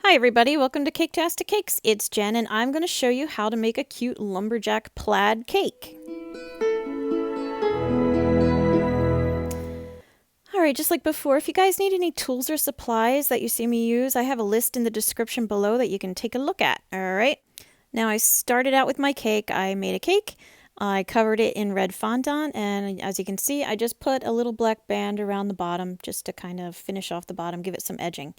Hi everybody, welcome to Caketastic Cakes. It's Jen and I'm going to show you how to make a cute lumberjack plaid cake. Alright, just like before, if you guys need any tools or supplies that you see me use, I have a list in the description below that you can take a look at. Alright, now I started out with my cake. I made a cake. I covered it in red fondant, and as you can see, I just put a little black band around the bottom just to kind of finish off the bottom, give it some edging.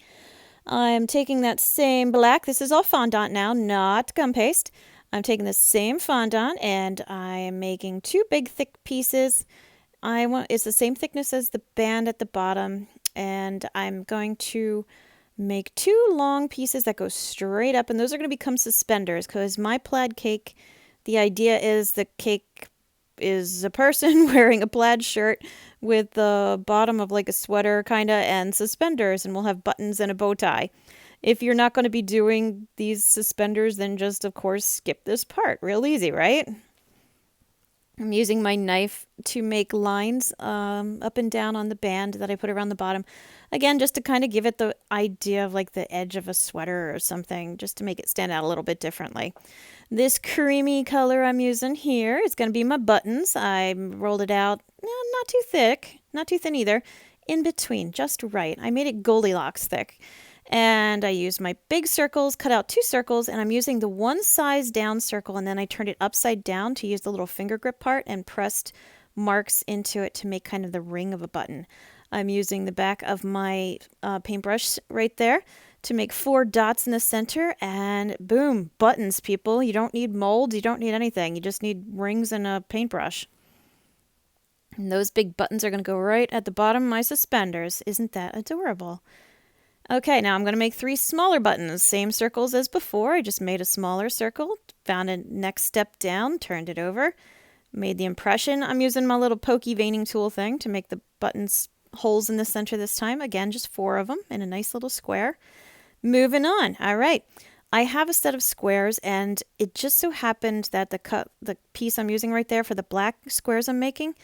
I'm taking that same black, this is all fondant now, not gum paste. I'm taking the same fondant and I'm making two big thick pieces. It's the same thickness as the band at the bottom, and I'm going to make two long pieces that go straight up, and those are going to become suspenders because my plaid cake, the idea is the cake is a person wearing a plaid shirt with the bottom of like a sweater kind of and suspenders, and we'll have buttons and a bow tie. If you're not going to be doing these suspenders, then just of course skip this part. Real easy, right? I'm using my knife to make lines up and down on the band that I put around the bottom. Again, just to kind of give it the idea of like the edge of a sweater or something, just to make it stand out a little bit differently. This creamy color I'm using here is going to be my buttons. I rolled it out, not too thick, not too thin either, in between, just right. I made it Goldilocks thick. And I used my big circles, cut out two circles, and I'm using the one size down circle, and then I turned it upside down to use the little finger grip part and pressed marks into it to make kind of the ring of a button. I'm using the back of my paintbrush right there to make 4 dots in the center, and boom, buttons, people. You don't need molds, you don't need anything. You just need rings and a paintbrush. And those big buttons are going to go right at the bottom of my suspenders. Isn't that adorable? Okay, now I'm going to make 3 smaller buttons, same circles as before. I just made a smaller circle, found a next step down, turned it over, made the impression. I'm using my little pokey veining tool thing to make the buttons holes in the center this time. Again, just 4 of them in a nice little square. Moving on. All right. I have a set of squares, and it just so happened that the piece I'm using right there for the black squares I'm making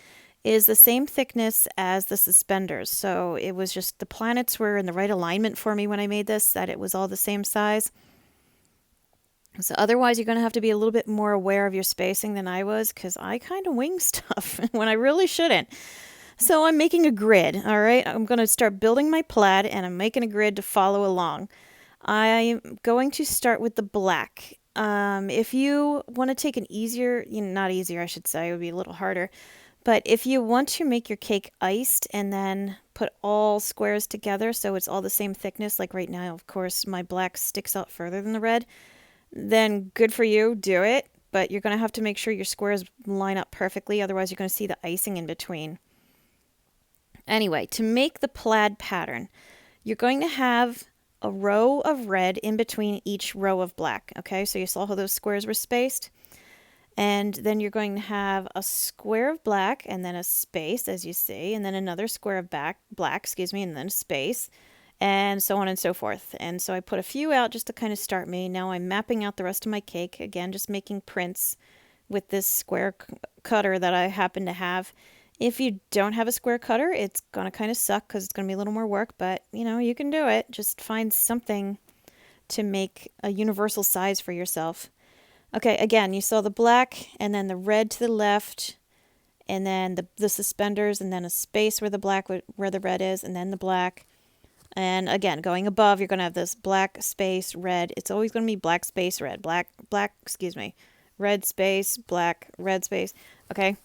is the same thickness as the suspenders. So it was just the planets were in the right alignment for me when I made this, that it was all the same size. So otherwise you're going to have to be a little bit more aware of your spacing than I was, because I kind of wing stuff when I really shouldn't. So I'm making a grid, all right? I'm going to start building my plaid, and I'm making a grid to follow along. I'm going to start with the black. If you want to take an easier, not easier I should say, it would be a little harder. But if you want to make your cake iced and then put all squares together so it's all the same thickness, like right now, of course, my black sticks out further than the red, then good for you, do it. But you're going to have to make sure your squares line up perfectly, otherwise you're going to see the icing in between. Anyway, to make the plaid pattern, you're going to have a row of red in between each row of black. Okay, so you saw how those squares were spaced? And then you're going to have a square of black and then a space, as you see, and then another square of black, and then a space, and so on and so forth. And so I put a few out just to kind of start me. Now I'm mapping out the rest of my cake, again, just making prints with this square cutter that I happen to have. If you don't have a square cutter, it's going to kind of suck because it's going to be a little more work, but, you can do it. Just find something to make a universal size for yourself. Okay, again, you saw the black and then the red to the left, and then the suspenders, and then a space where the red is, and then the black. And again, going above, you're going to have this black space red. It's always going to be black space red. Red space, black, red space. Okay.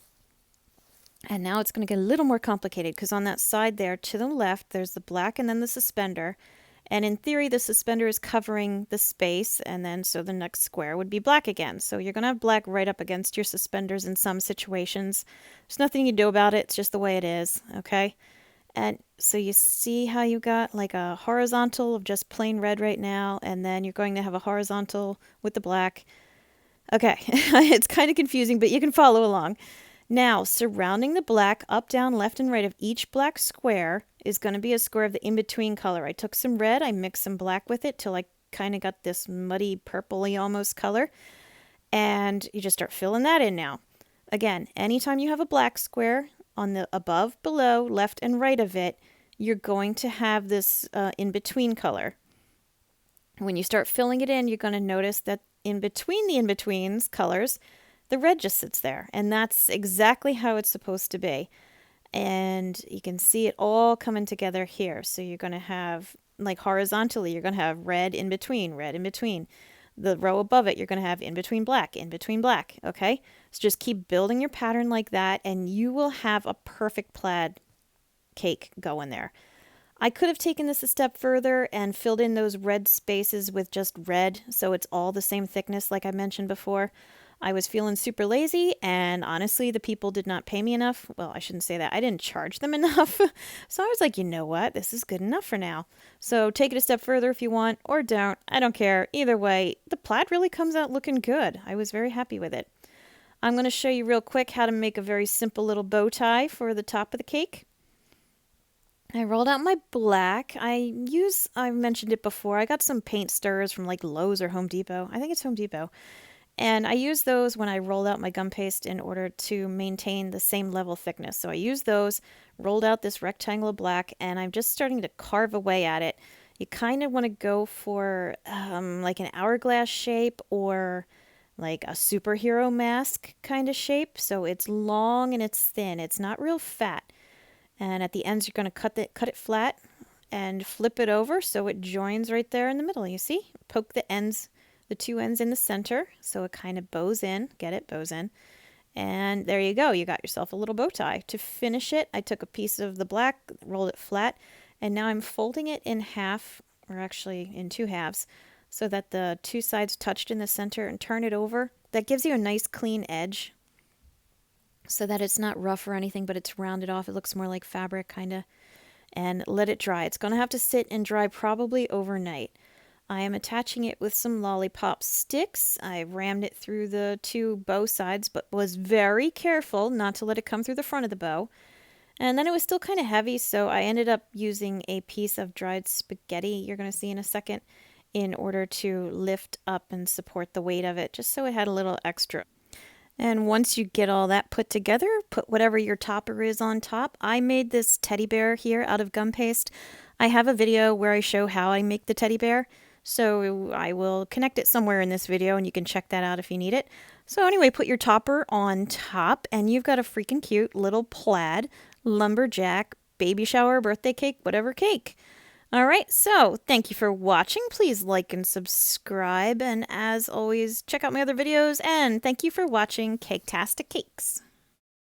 And now it's going to get a little more complicated because on that side there to the left, there's the black and then the suspender. And in theory, the suspender is covering the space, and then so the next square would be black again. So you're going to have black right up against your suspenders in some situations. There's nothing you can do about it. It's just the way it is, okay? And so you see how you got like a horizontal of just plain red right now, and then you're going to have a horizontal with the black. Okay, it's kind of confusing, but you can follow along. Now, surrounding the black, up, down, left, and right of each black square is going to be a square of the in-between color. I took some red, I mixed some black with it till I kind of got this muddy, purpley almost color. And you just start filling that in now. Again, anytime you have a black square, on the above, below, left, and right of it, you're going to have this in-between color. When you start filling it in, you're going to notice that in between the in-betweens colors, the red just sits there. And that's exactly how it's supposed to be. And you can see it all coming together here. So you're going to have, like horizontally, you're going to have red in between, red in between. The row above it, you're going to have in between black, okay? So just keep building your pattern like that, and you will have a perfect plaid cake going there. I could have taken this a step further and filled in those red spaces with just red, so it's all the same thickness like I mentioned before. I was feeling super lazy, and honestly, the people did not pay me enough. Well, I shouldn't say that. I didn't charge them enough. So I was like, you know what? This is good enough for now. So take it a step further if you want, or don't. I don't care. Either way, the plaid really comes out looking good. I was very happy with it. I'm going to show you real quick how to make a very simple little bow tie for the top of the cake. I rolled out my black. I've mentioned it before, I got some paint stirrers from like Lowe's or Home Depot. I think it's Home Depot. And I use those when I rolled out my gum paste in order to maintain the same level thickness. So I used those, rolled out this rectangle of black, and I'm just starting to carve away at it. You kind of want to go for like an hourglass shape or like a superhero mask kind of shape. So it's long and it's thin. It's not real fat. And at the ends, you're going to cut it flat and flip it over so it joins right there in the middle. You see? Poke the ends, the two ends in the center so it kind of bows in. Get it? Bows in. And there you go. You got yourself a little bow tie. To finish it, I took a piece of the black, rolled it flat, and now I'm folding it in half, or actually in two halves, so that the two sides touched in the center, and turn it over. That gives you a nice clean edge, so that it's not rough or anything, but it's rounded off. It looks more like fabric, kind of. And let it dry. It's going to have to sit and dry probably overnight. I am attaching it with some lollipop sticks. I rammed it through the two bow sides, but was very careful not to let it come through the front of the bow. And then it was still kind of heavy, so I ended up using a piece of dried spaghetti, you're going to see in a second, in order to lift up and support the weight of it, just so it had a little extra. And once you get all that put together, put whatever your topper is on top. I made this teddy bear here out of gum paste. I have a video where I show how I make the teddy bear, so I will connect it somewhere in this video and you can check that out if you need it. So anyway, put your topper on top and you've got a freaking cute little plaid lumberjack baby shower, birthday cake, whatever cake. All right, so thank you for watching. Please like and subscribe. And as always, check out my other videos. And thank you for watching Caketastic Cakes.